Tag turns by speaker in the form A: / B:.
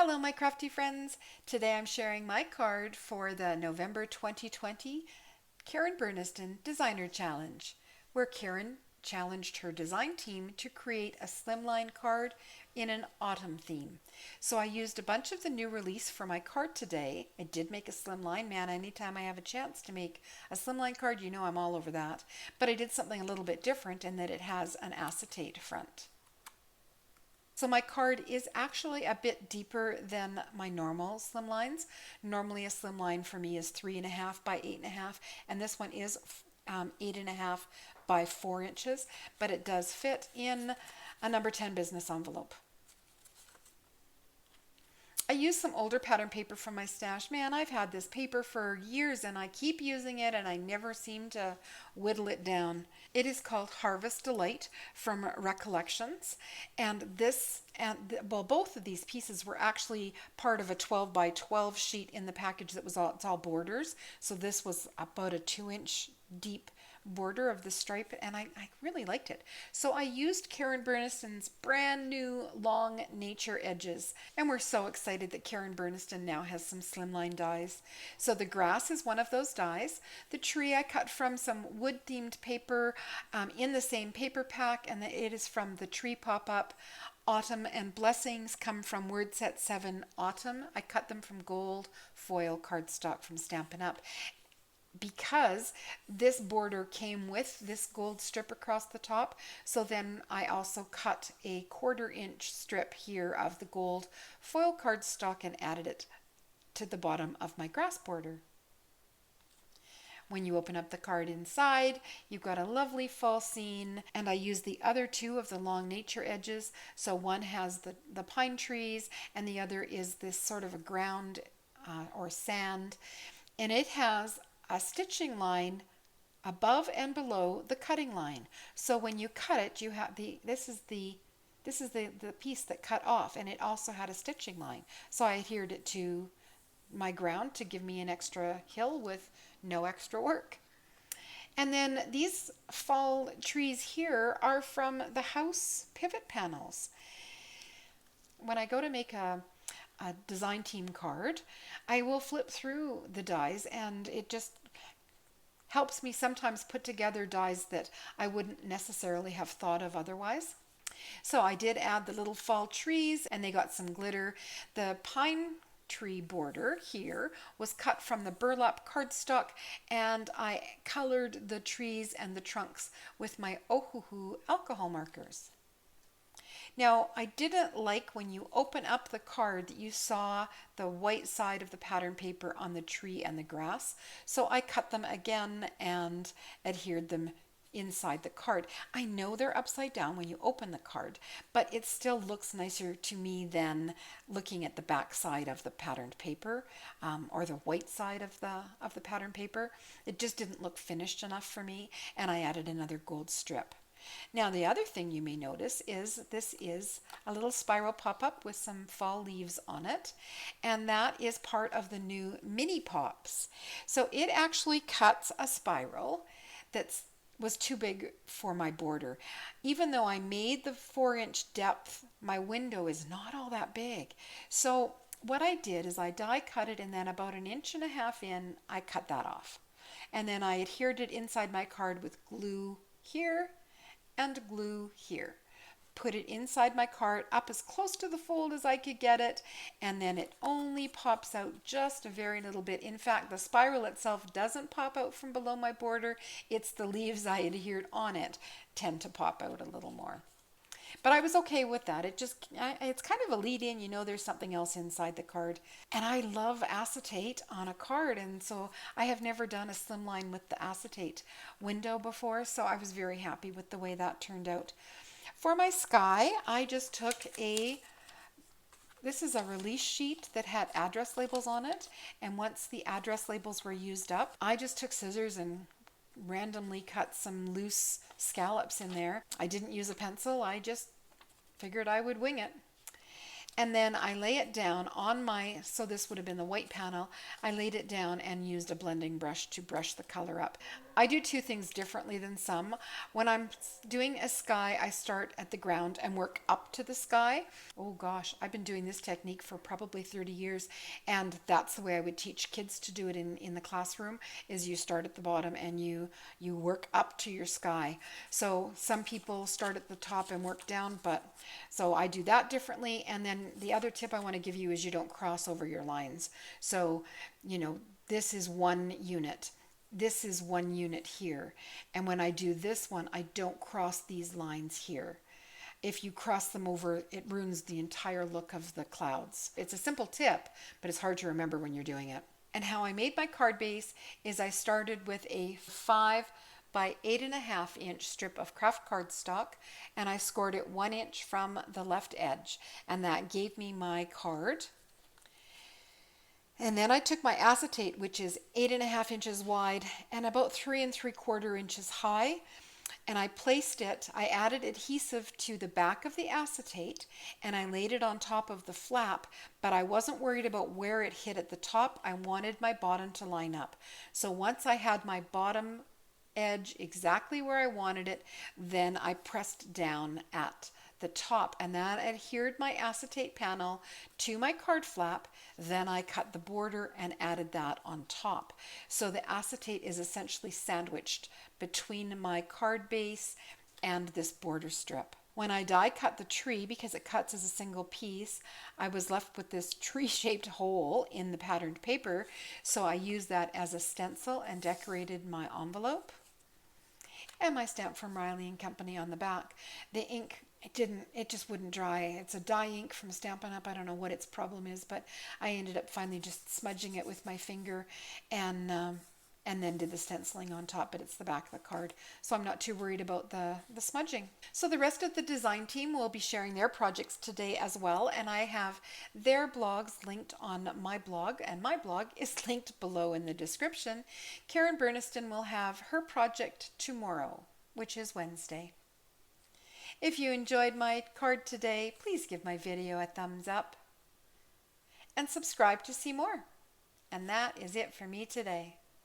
A: Hello, my crafty friends. Today I'm sharing my card for the November 2020 Karen Burniston Designer Challenge, where Karen challenged her design team to create a slimline card in an autumn theme. So I used a bunch of the new release for my card today. I did make a slimline. Man, anytime I have a chance to make a slimline card, you know I'm all over that. But I did something a little bit different in that it has an acetate front. So my card is actually a bit deeper than my normal slimlines. Normally a slimline for me is 3.5 by 8.5, and this one is 8.5 by 4 inches, but it does fit in a number 10 business envelope. I used some older pattern paper from my stash. Man, I've had this paper for years and I keep using it and I never seem to whittle it down. It is called Harvest Delight from Recollections, and both of these pieces were actually part of a 12 by 12 sheet in the package that was it's all borders. So this was about a 2-inch deep border of the stripe, and I really liked it. So I used Karen Burniston's brand new long nature edges, and we're so excited that Karen Burniston now has some slimline dies. So the grass is one of those dies. The tree I cut from some wood themed paper in the same paper pack, and it is from the Tree Pop-Up. Autumn and Blessings come from Word Set 7 Autumn. I cut them from gold foil cardstock from Stampin' Up, because this border came with this gold strip across the top. So then I also cut a 1/4 inch strip here of the gold foil cardstock and added it to the bottom of my grass border. When you open up the card inside, you've got a lovely fall scene, and I used the other two of the long nature edges. So one has the pine trees and the other is this sort of a ground or sand, and it has a stitching line above and below the cutting line. So when you cut it, you have this is the piece that cut off, and it also had a stitching line. So I adhered it to my ground to give me an extra hill with no extra work. And then these fall trees here are from the house pivot panels. When I go to make a design team card, I will flip through the dies, and it just helps me sometimes put together dies that I wouldn't necessarily have thought of otherwise. So I did add the little fall trees, and they got some glitter. The pine tree border here was cut from the burlap cardstock, and I colored the trees and the trunks with my Ohuhu alcohol markers. Now, I didn't like when you open up the card that you saw the white side of the pattern paper on the tree and the grass. So I cut them again and adhered them inside the card. I know they're upside down when you open the card, but it still looks nicer to me than looking at the back side of the patterned paper or the white side of the pattern paper. It just didn't look finished enough for me, and I added another gold strip. Now the other thing you may notice is this is a little spiral pop-up with some fall leaves on it, and that is part of the new mini pops. So it actually cuts a spiral that was too big for my border. Even though I made the 4-inch depth, my window is not all that big. So what I did is I die cut it, and then about 1.5 inches in, I cut that off. And then I adhered it inside my card with glue here and glue here. Put it inside my card up as close to the fold as I could get it, and then it only pops out just a very little bit. In fact, the spiral itself doesn't pop out from below my border. It's the leaves I adhered on it tend to pop out a little more. But I was okay with that. It's kind of a lead in, you know, there's something else inside the card. And I love acetate on a card, and so I have never done a slimline with the acetate window before, so I was very happy with the way that turned out. For my sky, I just took this is a release sheet that had address labels on it, and once the address labels were used up, I just took scissors and randomly cut some loose scallops in there. I didn't use a pencil, I just figured I would wing it. And then I lay it down on so this would have been the white panel, I laid it down and used a blending brush to brush the color up. I do two things differently than some. When I'm doing a sky, I start at the ground and work up to the sky. Oh gosh, I've been doing this technique for probably 30 years, and that's the way I would teach kids to do it in the classroom, is you start at the bottom and you work up to your sky. So some people start at the top and work down, but so I do that differently. And then the other tip I want to give you is you don't cross over your lines. So, this is one unit. This is one unit here. And when I do this one, I don't cross these lines here. If you cross them over, it ruins the entire look of the clouds. It's a simple tip, but it's hard to remember when you're doing it. And how I made my card base is I started with a 5 by 8.5 inch strip of craft cardstock, and I scored it 1 inch from the left edge, and that gave me my card. And then I took my acetate, which is 8.5 inches wide and about 3 3/4 inches high, and I placed it, I added adhesive to the back of the acetate, and I laid it on top of the flap, but I wasn't worried about where it hit at the top. I wanted my bottom to line up. So once I had my bottom edge exactly where I wanted it, then I pressed down at the top, and that adhered my acetate panel to my card flap. Then I cut the border and added that on top. So the acetate is essentially sandwiched between my card base and this border strip. When I die cut the tree, because it cuts as a single piece, I was left with this tree-shaped hole in the patterned paper, so I used that as a stencil and decorated my envelope. And my stamp from Riley and Company on the back. The ink, it just wouldn't dry. It's a dye ink from Stampin' Up. I don't know what its problem is, but I ended up finally just smudging it with my finger and then did the stenciling on top, but it's the back of the card. So I'm not too worried about the smudging. So the rest of the design team will be sharing their projects today as well, and I have their blogs linked on my blog, and my blog is linked below in the description. Karen Burniston will have her project tomorrow, which is Wednesday. If you enjoyed my card today, please give my video a thumbs up and subscribe to see more. And that is it for me today.